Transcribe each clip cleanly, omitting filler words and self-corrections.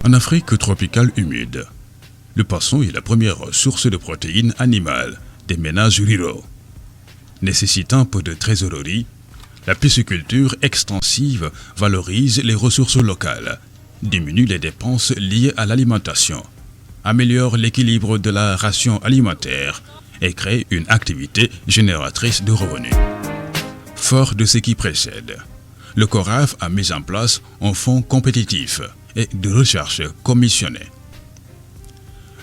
En Afrique tropicale humide, le poisson est la première source de protéines animales des ménages ruraux. Nécessitant peu de trésorerie, la pisciculture extensive valorise les ressources locales, diminue les dépenses liées à l'alimentation, améliore l'équilibre de la ration alimentaire et crée une activité génératrice de revenus. Fort de ce qui précède, le CORAF a mis en place un fonds compétitif et de recherche commissionné.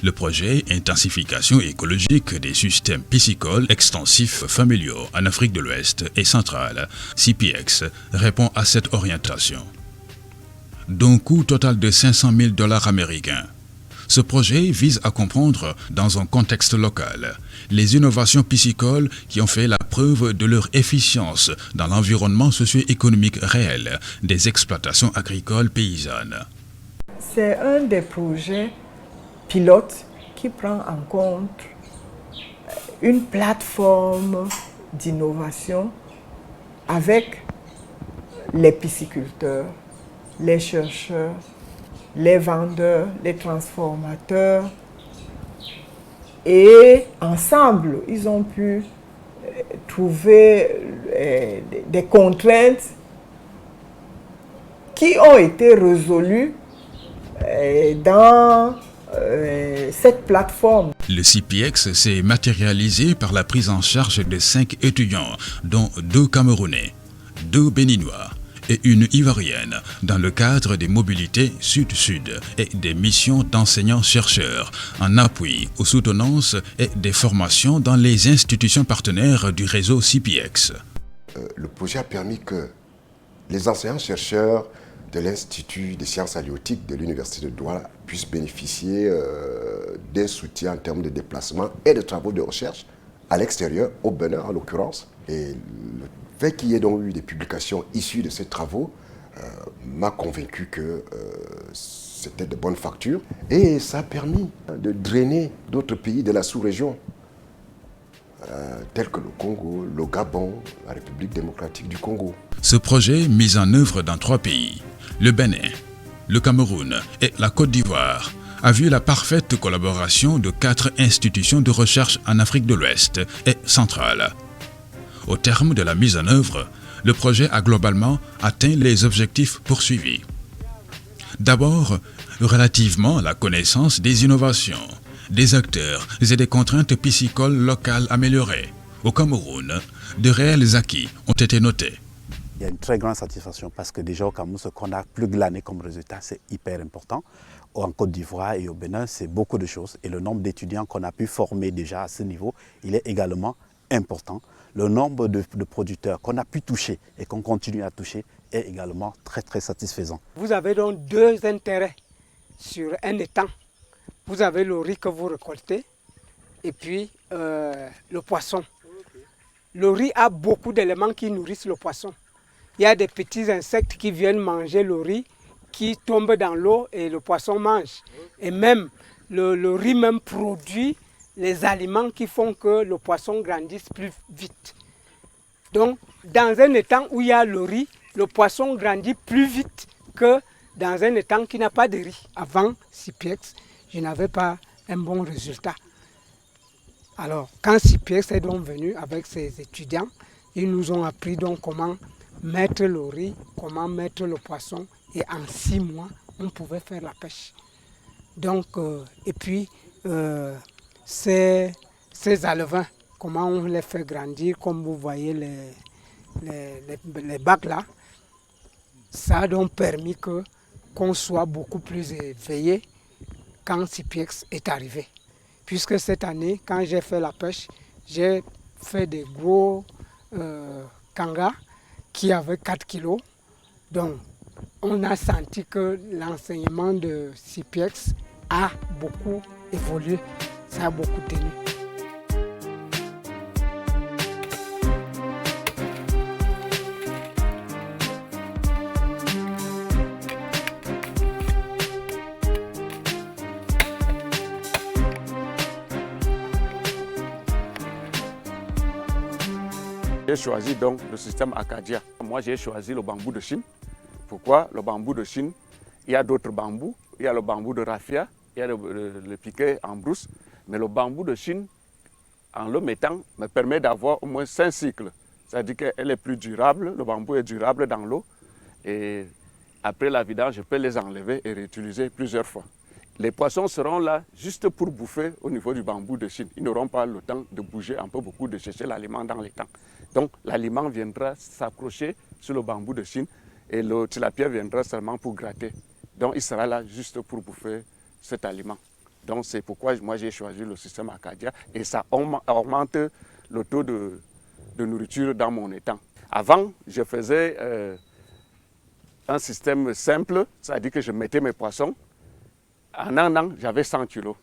Le projet Intensification écologique des systèmes piscicoles extensifs familiaux en Afrique de l'Ouest et centrale, CPEX, répond à cette orientation. D'un coût total de 500 000 $ américains, ce projet vise à comprendre, dans un contexte local, les innovations piscicoles qui ont fait la preuve de leur efficience dans l'environnement socio-économique réel des exploitations agricoles paysannes. C'est un des projets pilotes qui prend en compte une plateforme d'innovation avec les pisciculteurs, les chercheurs, les vendeurs, les transformateurs. Et ensemble, ils ont pu trouver des contraintes qui ont été résolues dans cette plateforme. Le CPEX s'est matérialisé par la prise en charge de 5 étudiants, dont 2 Camerounais, 2 Béninois et une Ivoirienne, dans le cadre des mobilités Sud-Sud et des missions d'enseignants-chercheurs en appui aux soutenances et des formations dans les institutions partenaires du réseau CPEX. Le projet a permis que les enseignants-chercheurs de l'Institut des sciences halieutiques de l'Université de Douala puissent bénéficier d'un soutien en termes de déplacement et de travaux de recherche à l'extérieur, au Bénin en l'occurrence. Et le fait qu'il y ait donc eu des publications issues de ces travaux m'a convaincu que c'était de bonnes factures. Et ça a permis de drainer d'autres pays de la sous-région, tels que le Congo, le Gabon, la République démocratique du Congo. Ce projet, mis en œuvre dans 3 pays, le Bénin, le Cameroun et la Côte d'Ivoire, a vu la parfaite collaboration de 4 institutions de recherche en Afrique de l'Ouest et centrale. Au terme de la mise en œuvre, le projet a globalement atteint les objectifs poursuivis. D'abord, relativement à la connaissance des innovations, des acteurs et des contraintes piscicoles locales améliorées. Au Cameroun, de réels acquis ont été notés. Il y a une très grande satisfaction parce que déjà au Cameroun, ce qu'on a plus glané comme résultat, c'est hyper important. En Côte d'Ivoire et au Bénin, c'est beaucoup de choses. Et le nombre d'étudiants qu'on a pu former déjà à ce niveau, il est également important. Le nombre de producteurs qu'on a pu toucher et qu'on continue à toucher est également très très satisfaisant. Vous avez donc 2 intérêts sur un étang. Vous avez le riz que vous récoltez et puis le poisson. Le riz a beaucoup d'éléments qui nourrissent le poisson. Il y a des petits insectes qui viennent manger le riz, qui tombent dans l'eau et le poisson mange. Et même le riz même produit les aliments qui font que le poisson grandisse plus vite. Donc, dans un étang où il y a le riz, le poisson grandit plus vite que dans un étang qui n'a pas de riz. Avant CPEX, je n'avais pas un bon résultat. Alors, quand CPEX est donc venu avec ses étudiants, ils nous ont appris donc comment mettre le riz, comment mettre le poisson, et en 6 mois, on pouvait faire la pêche. Donc, et puis, ces alevins, comment on les fait grandir, comme vous voyez les bacs là, ça a donc permis qu'on soit beaucoup plus éveillé quand CPEX est arrivé. Puisque cette année, quand j'ai fait la pêche, j'ai fait des gros kangas qui avaient 4 kilos. Donc, on a senti que l'enseignement de CPEX a beaucoup évolué, ça a beaucoup tenu. J'ai choisi donc le système Acadia. Moi, j'ai choisi le bambou de Chine. Pourquoi? Le bambou de Chine il y a d'autres bambous. Il y a le bambou de raffia, il y a le piquet en brousse. Mais le bambou de Chine, en le mettant, me permet d'avoir au moins 5 cycles. C'est-à-dire qu'elle est plus durable, le bambou est durable dans l'eau. Et après la vidange, je peux les enlever et réutiliser plusieurs fois. Les poissons seront là juste pour bouffer au niveau du bambou de Chine. Ils n'auront pas le temps de bouger un peu beaucoup, de chercher l'aliment dans les temps. Donc l'aliment viendra s'accrocher sur le bambou de Chine et le tilapia viendra seulement pour gratter. Donc il sera là juste pour bouffer cet aliment. Donc c'est pourquoi moi j'ai choisi le système Acadia et ça augmente le taux de nourriture dans mon étang. Avant, je faisais un système simple, c'est-à-dire que je mettais mes poissons. En un an, j'avais 100 kilos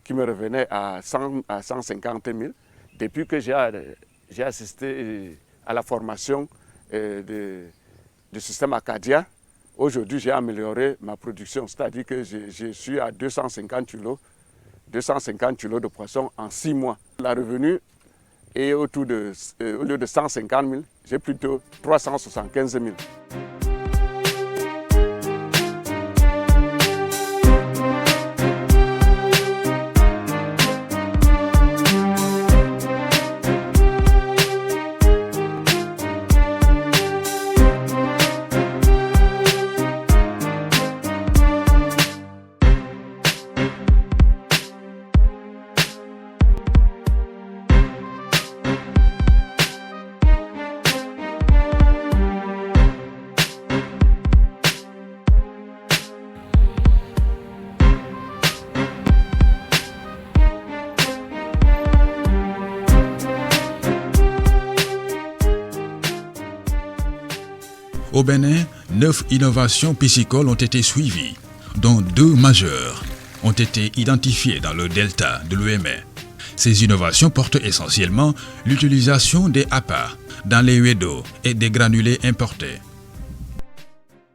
qui me revenaient à 150 000. Depuis que j'ai assisté à la formation du système Acadia, aujourd'hui j'ai amélioré ma production, c'est-à-dire que je suis à 250 kilos de poissons en 6 mois. La revenu est au lieu de 150 000, j'ai plutôt 375 000. Au Bénin, 9 innovations piscicoles ont été suivies, dont 2 majeures ont été identifiées dans le delta de l'Ouémé. Ces innovations portent essentiellement l'utilisation des appâts dans les huées d'eau et des granulés importés.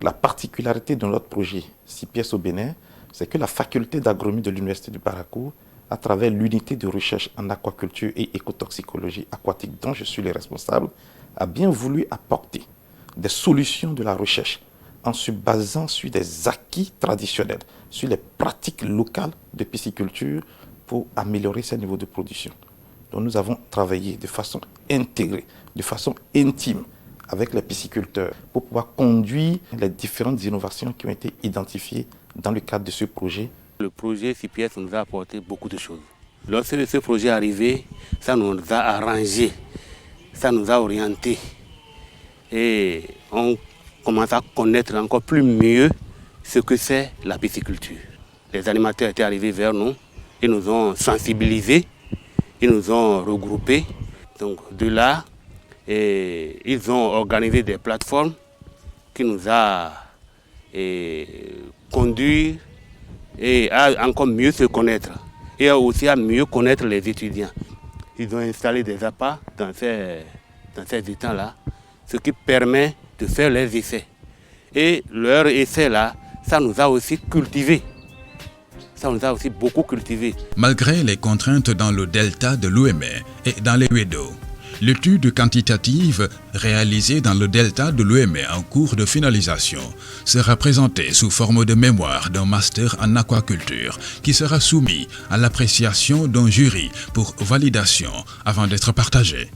La particularité de notre projet 6 pièces au Bénin, c'est que la faculté d'agronomie de l'Université du Barracourt, à travers l'unité de recherche en aquaculture et écotoxicologie aquatique dont je suis le responsable, a bien voulu apporter des solutions de la recherche en se basant sur des acquis traditionnels, sur les pratiques locales de pisciculture pour améliorer ces niveaux de production. Donc nous avons travaillé de façon intégrée, de façon intime avec les pisciculteurs pour pouvoir conduire les différentes innovations qui ont été identifiées dans le cadre de ce projet. Le projet 6 pièces nous a apporté beaucoup de choses. Lorsque ce projet est arrivé, ça nous a arrangé, ça nous a orientés. Et on commence à connaître encore plus mieux ce que c'est la pisciculture. Les animateurs étaient arrivés vers nous, ils nous ont sensibilisés, ils nous ont regroupés. Donc de là, ils ont organisé des plateformes qui nous ont conduit à encore mieux se connaître et aussi à mieux connaître les étudiants. Ils ont installé des appâts dans ces étangs-là, ce qui permet de faire les essais. Et leurs essais-là, ça nous a aussi cultivés. Ça nous a aussi beaucoup cultivés. Malgré les contraintes dans le delta de l'Ouémé et dans les huées d'eau, l'étude quantitative réalisée dans le delta de l'Ouémé en cours de finalisation sera présentée sous forme de mémoire d'un master en aquaculture qui sera soumis à l'appréciation d'un jury pour validation avant d'être partagé.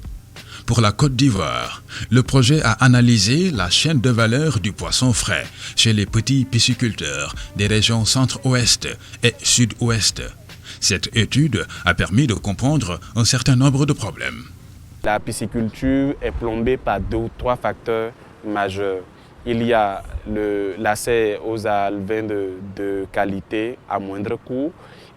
Pour la Côte d'Ivoire, le projet a analysé la chaîne de valeur du poisson frais chez les petits pisciculteurs des régions centre-ouest et sud-ouest. Cette étude a permis de comprendre un certain nombre de problèmes. La pisciculture est plombée par 2 ou 3 facteurs majeurs. Il y a l'accès aux alevins de qualité à moindre coût,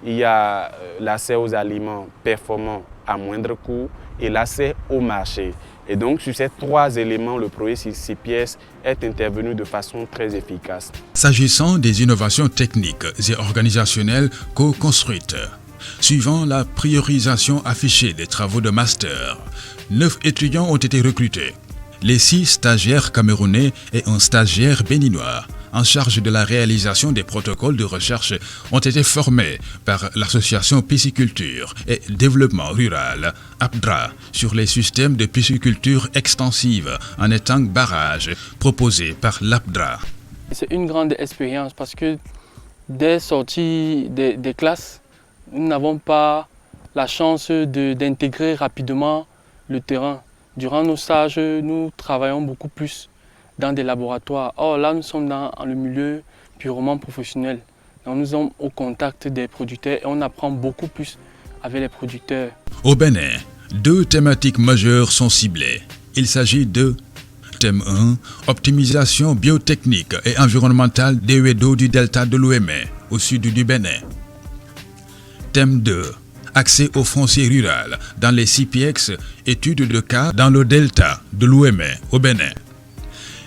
il y a l'accès aux aliments performants à moindre coût et l'accès au marché. Et donc, sur ces 3 éléments, le projet 6 pièces est intervenu de façon très efficace. S'agissant des innovations techniques et organisationnelles co-construites, suivant la priorisation affichée des travaux de master, 9 étudiants ont été recrutés. Les 6 stagiaires camerounais et un stagiaire béninois en charge de la réalisation des protocoles de recherche ont été formés par l'association Pisciculture et Développement Rural, APDRA, sur les systèmes de pisciculture extensive en étang barrage proposés par l'APDRA. C'est une grande expérience parce que dès sortie des classes, nous n'avons pas la chance d'intégrer rapidement le terrain. Durant nos stages, nous travaillons beaucoup plus dans des laboratoires. Or là, nous sommes dans le milieu purement professionnel. Donc, nous sommes au contact des producteurs et on apprend beaucoup plus avec les producteurs. Au Bénin, 2 thématiques majeures sont ciblées. Il s'agit de thème 1, optimisation biotechnique et environnementale des huiles d'eau du delta de l'Ouémé, au sud du Bénin. Thème 2, accès au foncier rural dans les CPX, études de cas dans le delta de l'Ouémé, au Bénin.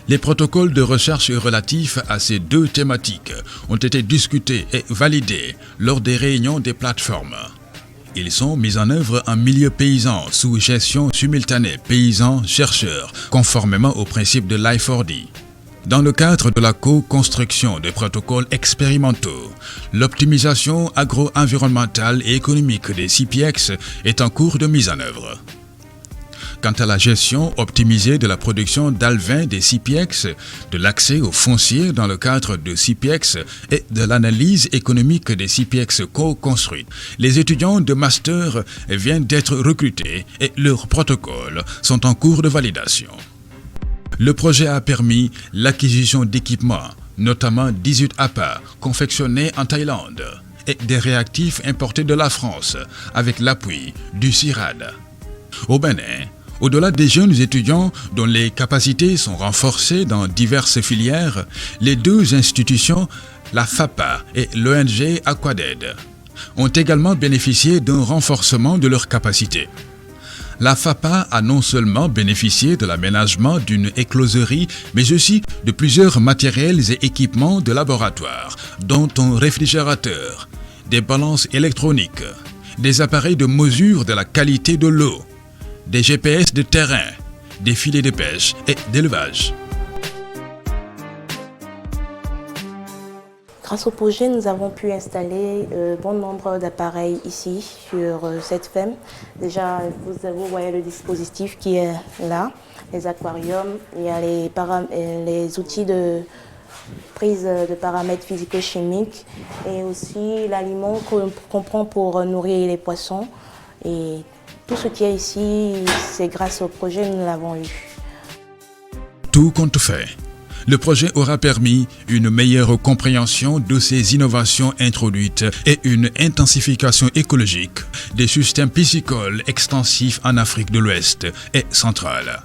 Les protocoles de recherche relatifs à ces 2 thématiques ont été discutés et validés lors des réunions des plateformes. Ils sont mis en œuvre en milieu paysan sous gestion simultanée paysans-chercheurs, conformément au principe de l'I4D. Dans le cadre de la co-construction des protocoles expérimentaux, l'optimisation agro-environnementale et économique des CPX est en cours de mise en œuvre. Quant à la gestion optimisée de la production d'alevin des CPX, de l'accès aux fonciers dans le cadre de CPX et de l'analyse économique des CPX co-construites, les étudiants de master viennent d'être recrutés et leurs protocoles sont en cours de validation. Le projet a permis l'acquisition d'équipements, notamment 18 appâts confectionnés en Thaïlande et des réactifs importés de la France avec l'appui du CIRAD. Au Bénin, au-delà des jeunes étudiants dont les capacités sont renforcées dans diverses filières, les 2 institutions, la FAPA et l'ONG Aquaded, ont également bénéficié d'un renforcement de leurs capacités. La FAPA a non seulement bénéficié de l'aménagement d'une écloserie, mais aussi de plusieurs matériels et équipements de laboratoire, dont un réfrigérateur, des balances électroniques, des appareils de mesure de la qualité de l'eau, des GPS de terrain, des filets de pêche et d'élevage. Grâce au projet, nous avons pu installer bon nombre d'appareils ici sur cette ferme. Déjà, vous voyez le dispositif qui est là, les aquariums, il y a les outils de prise de paramètres physico-chimiques et aussi l'aliment qu'on prend pour nourrir les poissons. Et tout ce qui est ici, c'est grâce au projet que nous l'avons eu. Tout compte fait, le projet aura permis une meilleure compréhension de ces innovations introduites et une intensification écologique des systèmes piscicoles extensifs en Afrique de l'Ouest et centrale.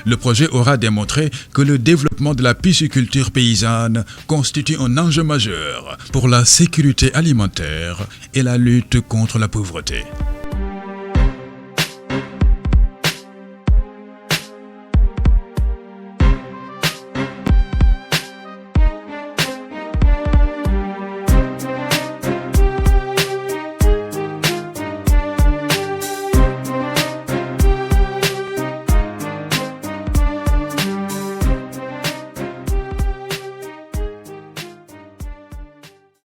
Le projet aura démontré que le développement de la pisciculture paysanne constitue un enjeu majeur pour la sécurité alimentaire et la lutte contre la pauvreté.